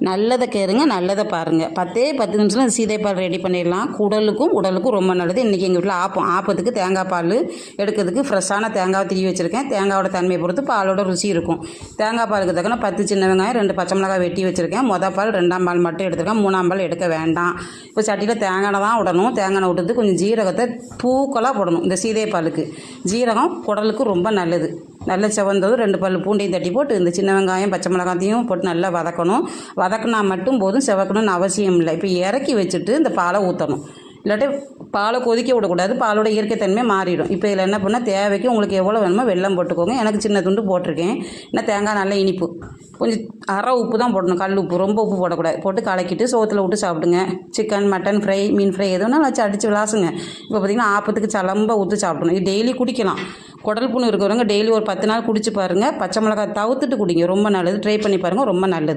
நல்லதை கேளுங்க, நல்லதை பாருங்கள். 10 நிமிஷத்தில் சீதைப்பால் ரெடி பண்ணிடலாம். உடலுக்கும் ரொம்ப நல்லது. இன்றைக்கி எங்கள் வீட்டில் ஆப்பத்துக்கு தேங்காய் பால் எடுக்கிறதுக்கு ஃப்ரெஷ்ஷான தேங்காய் திருவி வச்சுருக்கேன். தேங்காயோட தன்மையை பொறுத்து பாலோட ருசி இருக்கும். தேங்காய் பாலுக்கு தக்கன 10 சின்ன வெங்காயம், 2 பச்சை மிளகாய் வெட்டி வச்சுருக்கேன். மொதல் பால் 2ஆம் பால் மட்டும் எடுத்துருக்கேன். 3ஆம் பால் எடுக்க வேண்டாம். இப்போ சட்டியில் தேங்காய் தான் விடணும். தேங்காய் விட்டுட்டு கொஞ்சம் ஜீரகத்தை தூக்கலாக போடணும். இந்த சீதைப்பாலுக்கு ஜீரகம் குடலுக்கு ரொம்ப நல்லது. நல்ல செவந்ததும் 2 பல் பூண்டையும் தட்டி போட்டு இந்த சின்ன வெங்காயம் பச்சை மிளகாத்தையும் போட்டு நல்லா வதக்கணும். வதக்கினா மட்டும் போதும், செவக்கணும்னு அவசியம் இல்லை. இப்போ இறக்கி வச்சுட்டு இந்த பாலை ஊற்றணும். இல்லாட்டி பாலை கொதிக்க விடக்கூடாது. பாலோட இயற்கை தன்மை மாறிடும். இப்போ இதில் என்ன பண்ணால் தேவைக்கு உங்களுக்கு எவ்வளோ வேணுமோ வெல்லம் போட்டுக்கோங்க. எனக்கு சின்ன துண்டு போட்டிருக்கேன். ஏன்னா தேங்காய் நல்ல இனிப்பு. கொஞ்சம் அரை உப்பு தான் போடணும், கல் உப்பு. ரொம்ப உப்பு போடக்கூடாது. போட்டு கலக்கிட்டு சோத்தில் விட்டு சாப்பிடுங்க. சிக்கன், மட்டன் ஃப்ரை, மீன் ஃப்ரை எதுனா வச்சு அடித்து விளாசுங்க. இப்போ பார்த்திங்கன்னா ஆப்பத்துக்கு சலம்ப ஊற்றி சாப்பிடணும். இது டெய்லி குடிக்கலாம். குடல் புண்ணு இருக்கிறவங்க டெய்லி ஒரு 10 நாள் குடிச்சு பாருங்கள். பச்சை மிளகாய் தவிர்த்துட்டு குடிங்க, ரொம்ப நல்லது. ட்ரை பண்ணி பாருங்கள், ரொம்ப நல்லது.